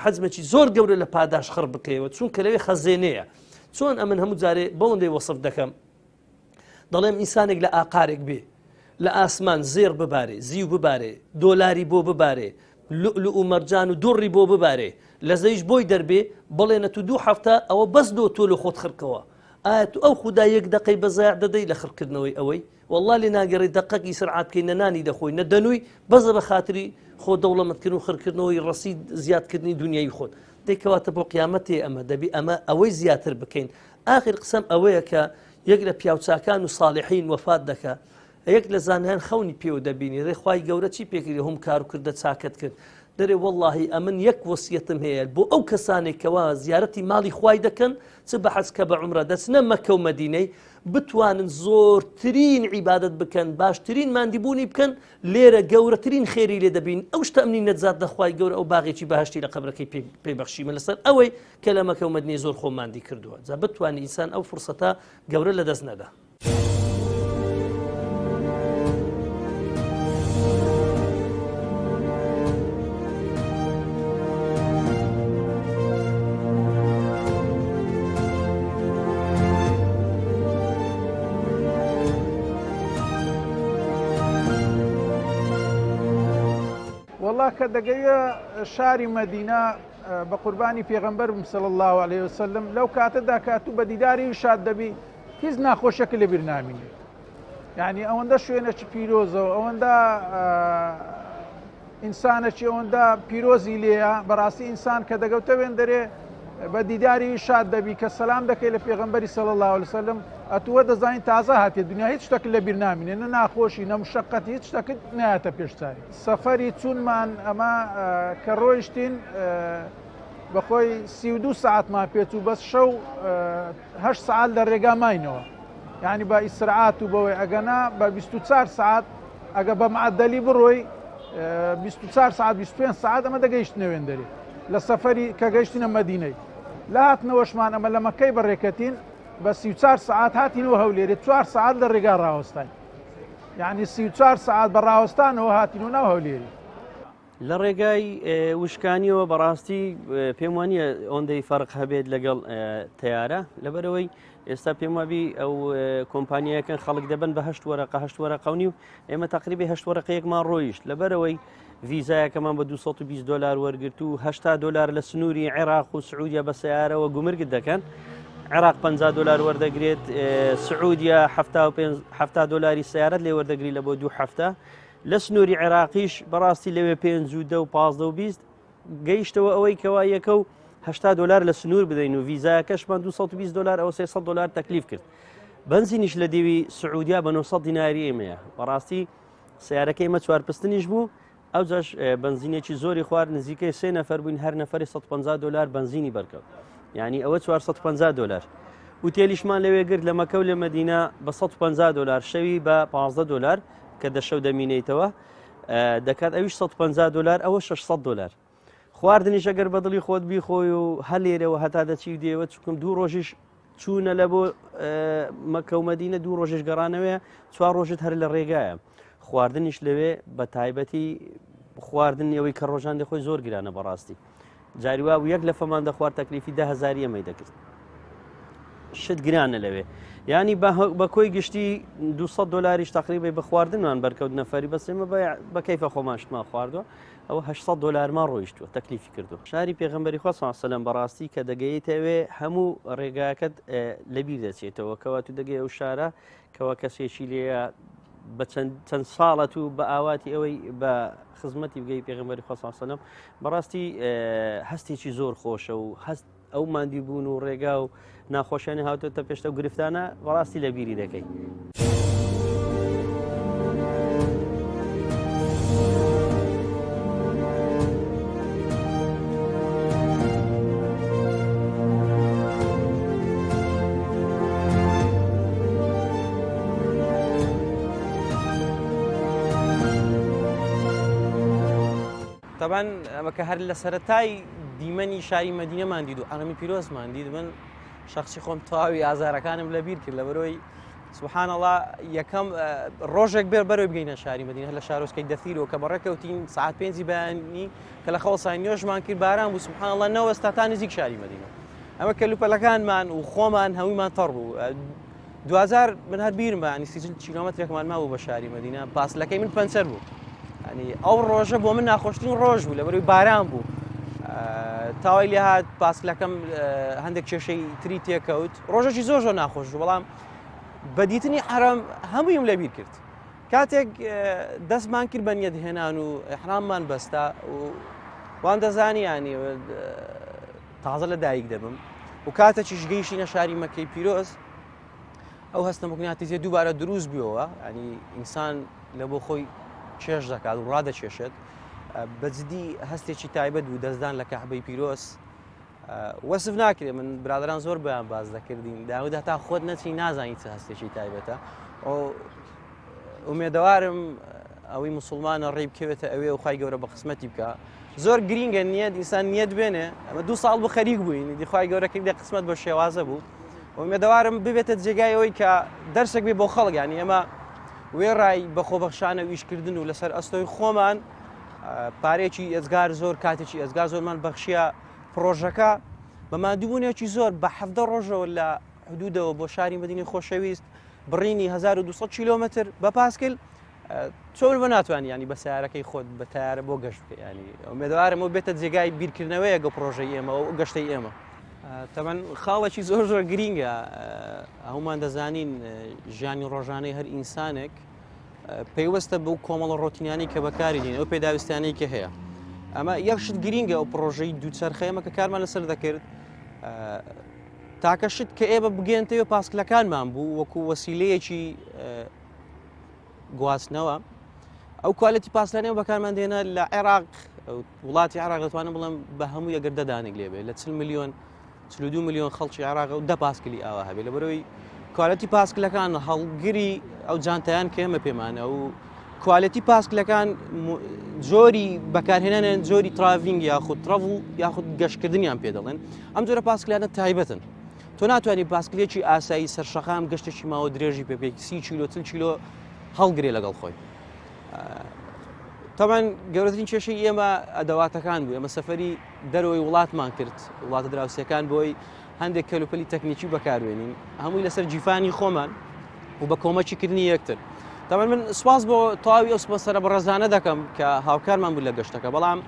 B: حەجمێکی زۆر گەورە لە پاداش خڕ بکەیەوە چونکە لەوێ خەزێنەیە چۆن ئەمن هەموو جارێ بەوەندەی وەسف دەکەم دەڵێم ئینسانێک لە ئاقارێک بێ لە ئاسمان زێر ببارێ زیو ببارێ دۆلاری بۆ ببارێ لؤلؤ و مەرجان و دوڕی بۆ ببارێ لە زەویش بۆی دەربێ بڵێنە تو 2 هەفتە ئەوە بەس دۆ تۆ لە خۆت خڕکەوە ئایا تو ئەو خودا 1 دقەی بەزایع دەدەی لە خڕکردنەوەی ئەوەی والله لێ ناگەڕی دقەکی سرعات بکەی نەنانی دەخۆی نەدەنووی بەزە بە خاتری خۆ دەوڵەمەندکردن و خڕکردنەوەی ڕەسید زیادکردنی دنیای خۆت دەیکەواتە بۆ قیامەتێ ئەمە دەبی ئەمە ئەوەی زیاتر بکەین ئاخر قسەم ئەوەیە کە یەک لە پیاوچاکان و ساڵحین وەفات دەکا یەک لە زانیان خەونی پێوە دەبینی ڕێخوای گەورە چی پێکردی هەم کار و کردە چاکت کرد دەرێ وەڵڵاهی ئەمن یەک وەسیەتم هەیە بۆ ئەو کەسانێکەوە زیارەتی ماڵی خوای دەکەن چ بەحەز کە بە عومرە دەچنە مەکە و مەدینەی بتوانن زۆرترین عیبادەت بکەن باشترین ماندیبوونی بکەن لێرە گەورەترین خێری لێ دەبین ئەو شتە ئەمنی نەجات دەخوای گەورە ئەو باغێکی بەهشتی لە قەبرەکەی پێبەخشیمە لەسەر ئەوەی کە لە مەکە و مەدینەی زۆر خۆماندی کردووە جا بتوانانی ئینسان ئەو فرسەتە گەورە لە دەست نەدا.
C: والله کە دەگەیە شاری مەدینە بە قوربانی پێغەمبەر صلی الله عليه وسلم لەو کاتەدا کاتوو بە دیداری شاد دەبی هیچ ناخۆشیەکە لەبیر نامینێ یعنی ئەوەندە شوێنەی پیرۆزەوە ئەوەندە ئینسانێکی ئەوەندە پیرۆزی لێیە بەڕاستی ئینسان کە دەگەوتە وێن دەرێ بە دیداری شاد دەبی کە سەلام دەکەی لە پێغەمبەری صلی الله عليه وسلم ئەتووە دەزانین تازە هاتێ دنیا هیچ شتێک لەبیر نامینێ نە ناخۆشی نە مشەقەتی هیچ شتێکت نایەتە پێشچاری سەفەری چوونمان ئەمە کە ڕۆیشتین بەخۆی 32 ساعتمان پێچوو بەس شەو 8 ساعت لە ڕێگا ماینەوە یعنی بە ئیسرعات و بەوەی ئەگەنا بە 24 ساعت ئەگە بە معدەلی بڕۆی 24 ساعت 25 ساعت ئەمە دەگەیشتنە وێن دەرێ لە سەفەری کە گەیشتینە مەدینەی لە هاتنەوەشمان ئەمە لە مەکەی بەڕێکەتین بە 34 ساعت هاتینەوە هەولێرێ 4 ساعت لە ڕێگا ڕاوەستان یعنی 34 ساعت بە ڕاوەستانەوە هاتینەوە ناو هەولێری
D: لە ڕێگای وشکانیەوە بەڕاستی پێم وانە ئەوەندەی فەرق هەبێت لەگەڵ تەیارە لەبەرەوەی ئێستا پێم وابی ئەو کۆمپانیەکەن خەڵک دەبن بە 8 وەرەقە و ئێمە تقریبی 8 وەرەقەیەکمان ڕۆیشت لەبەرەوەی ڤیزایەکەمان بە 220 دلار وەرگرت و 80 دلار لە سنووری عێراق و سعودیا بە سیارەوە گومرگت دەکەن عێراق 50 دلار وەردەگرێت سعودیا 70 دلاری سیارەت لێ وەردەگری لە بۆ 2 هەفتە لە سنووری عێراقیش بەڕاستی لەوێ 5 و 10 و 15 و 20 گەیشتەوە ئەوەی کەوا یەکە و 80 دلار لە سنوور بدەین و ڤیزایەکەشمان 220 دلار ئەوە 300 دلار تەکلیف کرد بنزینیش لە دێوی سعودیا بە 900 دیناری ئێمەیە بەڕاستی سیارەکەی مە 4 پستنیش بوو ئەو جاش بنزینێکی زۆری خوارد نزیکەی 3 نەفەر بووین هەر نەفەری 150 دلار بنزینی بەرکەوت یعنی ئەوە 450 دلار وتێلیشمان لەوێ گرت لە مەکە و لە مەدینە بە 150 دلار شەوی بە 15 دلار کە دەشەو دەمینێتەوە دەکات ئەویش 150 دلار ئەوە 600 دلار خواردنیش ئەگەر بەدڵی خۆت بیخۆی و هەلێرەوە هەتا دەچی دێوە چکم 2 ڕۆژیش چوونە لە بۆ مەکە و مەدینە 2 ڕۆژش گەڕانەوەیە 4 ڕۆژت هەر لە ڕێگایە خواردنیش لەوێ بە تایبەتی خواردن ئەوەی کە ڕۆژان دەخۆی زۆر گرانە بەڕاستی جاریوا و یەک لە فەمان دەخوارد تەکلیفی 10,000 ئەمەی دەکرد شت گرانە لەوێ ینی بە کۆی گشتی 200 دلاریش تقریبی بە خواردنمان بەرکەوت نەفەری بەسێمە بە کەیفە خۆمان شتمان خواردووە ئەوە 800 دلارمان ڕۆیشتووە تەکلیفی کردو شاری پێغەمبەری خوا صلی الله علیه و سلم بەڕاستی کە دەگەیتەوێ هەموو ڕێگاکەت لەبیر دەچێتەوە کەوا تو دەگەی ئەو شارە کەوا کەسێکی لێە بە چەند ساڵەت و بە ئاواتی ئەوەی بە خزمەتی بگەی پێغەمبەری خوا صلی الله علیه و سلم بەڕاستی هەستێکی زۆر خۆشە و هەست ئەو ماندی بوون و ڕێگا و ناخۆشیانی هاتوۆتە پێشتە و گرفتانە بەڕاستی لەبیری دەکەی.
E: طبعاً ئەمە کە هەر لە سەرەتای دیمەنی شاری مەدینەمان دید و ئەڕەمی پیرۆزمان دید من شخصی خۆم تەواوی ئازارەکانم لەبیر کرد لەبەرەوەی سبحان الله یەکەم ڕۆژێک بێر بەرەوەی بگەینە شاری مەدینە لە شارۆچکەی دەفیرەوە کە بەڕێکەوتین ساعت 5 بەیانی کە لە خەڵسای نوێژمان کرد باران بوو سبحان الله نەوەستا تا نزیک شاری مەدینە ئەمە کەلوپەلەکانمان و خۆمان هەموویمان تەڕ بوو 2000 من هەر بیرم بە ینی 30 کیلۆمەترێکمان مابوو بە شاری مەدینە پاسلەکەی من پەنسەر بوو ینی ئەو ڕۆژە بۆ من ناخۆشترین ڕۆژ بوو لەبەرەوەی باران بوو تاوای لێ هات پاسلەکەم هەندێک کێشەی تری تێکەوت ڕۆژێکی زۆر زۆر ناخۆش بوو بەڵام بەدیتنی حرام هەموویم لەبیر کرد کاتێک دەستمان کرد بە نیەتهێنان و ئیحراممان بەستا و وان دەزانی ینی تازە لە دایک دەبم و کاتێکیش گەیشتینە شاری مەکەی پیرۆز ئەو هەستە مکنیاتی زیێ دووبارە دروست بیەوە ینی ئینسان لە بۆ خۆی چێش دەکات و ڕادەچێشێت بەجددی هەستێکی تایبەت بوو دەستدان لە کەحبەی پیرۆز وەسف ناکرێت من برادران زۆر بەیان باز دەکردین داودا تا خۆت نەچی نازانی چه هەستێکی تایبەتە ئومێدەوارم ئەوەی مسلمانە ڕێ بکەوێتە ئەوێ و خی گەورە بە قسمەتی بکە زۆر گرینگە نیەت ئینسان نیەت بێنێ ئەمە 2 ساڵ بە خەریک بووین دیخوای گەورەکەی دە قسمەت بە شێوازە بوو ئومێدەوارم ببێتە جێگایەوەی کە دەرسێک بێ بۆ خەڵک ینی ئەمە وێڕای بەخۆبەخشانە ویشکردن و لەسەر ئەستۆی خۆمان پارێکی ئەزگار زۆر کاتێکی ئەزگار زۆرمان بەخشیە پرۆژەکە بە مادووبوونێکی زۆر بە 7 ڕۆژەوە لە حدودەوە بۆ شاری مەدینەی خۆشەویست بڕینی 1200 کیلۆمتر بە پاسکل چۆن بە ناتوانانی ینی بە سیارەکەی خۆت بە تیارە بۆ گەشت بکە ینی ئومێدەوارمەوە بێتە جێگای بیرکردنەوەیە گە پرۆژەی ئێمە و گەشتەی ئێمە تەمەەن خاڵێکی زۆر گرینگە هەمومان دەزانین ژیانی ڕۆژانەی هەر ئینسانێک پێیوەستە بەو کۆمەڵە ڕۆتینیانی کە بەکاری دێن ئەو پێداویستانەی کە هەیە ئەمە یەکشت گرینگە ئەو پرۆژەی دووچەرخەیەمە کە کارمان لەسەر دەکرد تاکەشت کە ئێمە بگەێنتەوە پاسکلەکانمان بوو وەکو وەسیلەیەکی گواستنەوە ئەو کوالەتی پاسلانەوە بەکارمان دێنە لە عێراق وڵاتی عێراق دەتوانم بڵم بە هەموو یەگەر دەدانێک لێبێ لە 42 میلیۆن خەڵکی عێراق و 10 پاسکلی ئاوا هەبێ لە بەرەوەی کوالەتی پاسکلەکان هەڵگری ئەو جانتایان کە ئێمە پێمانە و کوالەتی پاسکلەکان زۆری بەکارهێنانێن زۆری تراڤینگ یاخود تڕەڤڵ یاخود گەشتکردنیان پێ دەڵێن ئەم جۆرە پاسکلانە تایبەتن تۆ ناتوانانی پاسکلێکی ئاسایی سەرشەخام گەشتێکی ماوە درێژی پێ 30 کیلۆ 40 کیلۆ هەڵگرێ لەگەڵ خۆی تەمان گەورەترین کێشەی ئێمە ئەدەواتەکان بوو ئێمە سەفەری دەرەوەی وڵاتمان کرد وڵاتە دراوسەکان بۆی هەندێک کەلوپەلی تەکنیکی بەکارێنین هەمووی لەسەر جیفانی خۆمان و بە کۆمەچیکردنی یەکتر تەمان من سواز بۆ تەواوی ئەو سپۆنسەرە بەڕێزانە دەکەم کە هاوکارمان بوو لە گەشتەکە بەڵام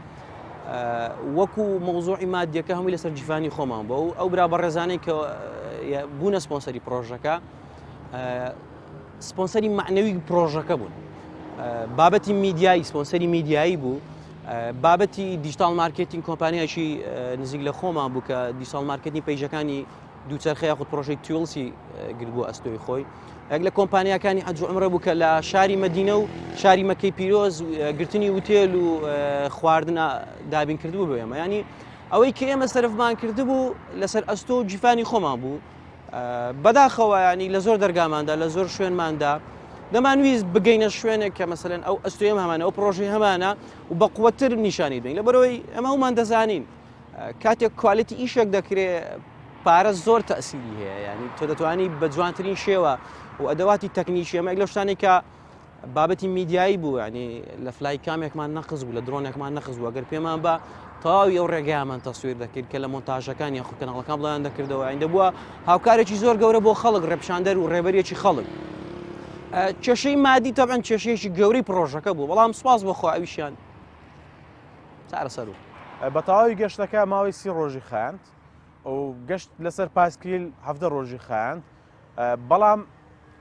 E: وەکو مەوزوعی مادیەکە هەمووی لەسەر جیفانی خۆمان بۆ و ئەو برا بەڕێزانەی کە بوونە سپۆنسەری پرۆژەکە سپۆنسەری معنەوی پرۆژەکە بوون بابەتی میدیایی سپۆنسەری میدیایی بوو بابەتی دیجیتال مارکتینگ کۆمپانیایکی نزیک لە خۆمان بوو کە دیجیتال مارکتینگ پەیجەکانی دووچەرخەیە خود پرۆژەی تویلسی گربووە ئەستۆی خۆی یەک لە کۆمپانیەکانی حەج و عومرە بوو کە لە شاری مەدینە و شاری مەکەی پیرۆز گرتنی وتێل و خواردن دابین کردبوو بۆ ئێمە ینی ئەوەی کە ئێمە سەرفمان کردبوو لەسەر ئەستۆ و جیفانی خۆمان بوو بەداخەوە ینی لە زۆر دەرگاماندا لە زۆر شوێنماندا دەمانویست بگەینە شوێنێک کە مەسەلەن ئەو ئەستۆیم هەمانە ئەو پرۆژەی هەمانە و بە قووەتر نیشانی دەین لە بەرەوەی ئەمە هەمومان دەزانین کاتێک کوالیتی ئیشێک دەکرێت پارە زۆر تەسیری هەیە ینی تۆ دەتوانی بە جوانترین شێوە و ئەدەواتی تەکنیکی ئەمە لە شتانی کە بابەتی میدیایی بوو ینی لە فلای کامێکمان نەقز بوو لە درۆنێکمان نەقز بوو ئەگەر پێمان بە تەواوی ئەو ڕێگەیامان تەسویر دەکرد کە لە مۆنتاژەکان یاخود کەناڵەکان بڵیان دەکردەوە ئەین دەبووە هاوکارێکی زۆر گەورە بۆ خەڵک ڕێپشاندەر و ڕێبەرێکی خەڵک کێشەی مادی تەبعەن کێشەیەکی گەورەی پرۆژەکە بوو بەڵام سوپاس بەخوا ئەویشیان چارەسەر بوو
F: بە تەواوی گەشتەکە ماوەی 30 ڕۆژی خاند و گەشت لەسەر پاسکیل 7 ڕۆژی خاند بەڵام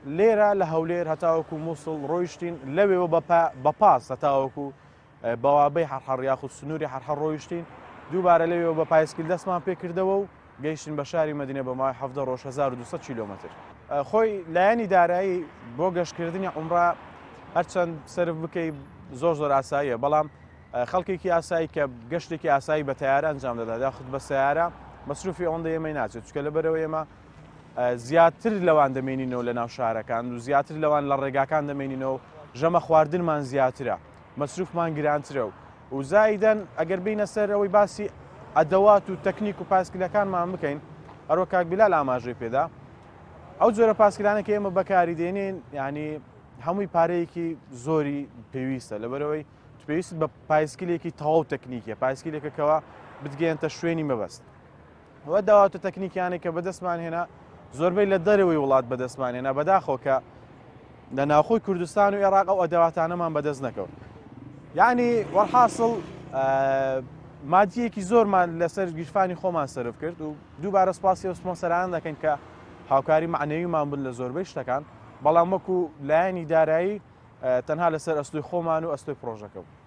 F: لێرە لە هەولێر هەتاوەکو مووسڵ ڕۆیشتین لەوێەوە بە پاس هەتاوەکو بەوابەی هەرحەڕ یاخود سنووری هەرحەڕ ڕۆیشتین دووبارە لەوێەوە بە پایسکیل دەستمان پێکردەوە و گەیشتین بە شاری مەدینە بە ماوەی 7 ڕۆژ 1200 کیلۆمتر خۆی لایەنی دارایی بۆ گەشتکردنی عومرە هەرچەند سرف بکەی زۆر ئاساییە بەڵام خەڵکێکی ئاسایی کە گەشتێکی ئاسایی بە تیارە ئەنجام دەدات یاخود بە سیارە مەسروفی ئەوەندە ئێمەی ناچێت چکە لەبەرەوە ئێمە زیاتر لەوان دەمێنینەوە لە ناو شارەکان و زیاتر لەوان لە ڕێگاکان دەمێنینەوە ژەمە خواردنمان زیاترە مەسروفمان گرانترە و زایدەن ئەگەر بینە سەر ئەوەی باسی ئەدەوات و تەکنیک و پاسکلەکانمان بکەین هەروە کاک بیلال ئاماژەی پێدا ئەو جۆرە پاسکلانە کە ئێمە بەکاری دێنین ینی هەمووی پارەیەکی زۆری پێویستە لەبەرەوەی پێویست بە پایسکلێکی تەواو تەکنیکە پایسکلێکەکەوە بتگەێنتە شوێنی مەبەست وە داواتە تەکنیکیانێک کە بەدەستمان هێنا زۆربەی لە دەرەوەی وڵات بەدەستمان هێنا بەداخۆ کە لە ناوخۆی کوردستان و عێراق ئەو ئەدەواتانەمان بەدەست نەکەوت یعنی وەرحاصڵ مادیەکی زۆرمان لەسەر گیرفانی خۆمان سرف کرد و دووبارە سپاسی و سپۆنسەران دەکەین کە هاوکاری معنەویمان بن لە زۆربەی شتەکان بەڵام وەکو لایەنی دارایی تەنها لەسەر ئەستۆی خۆمان و ئەستۆی پرۆژەکە بوو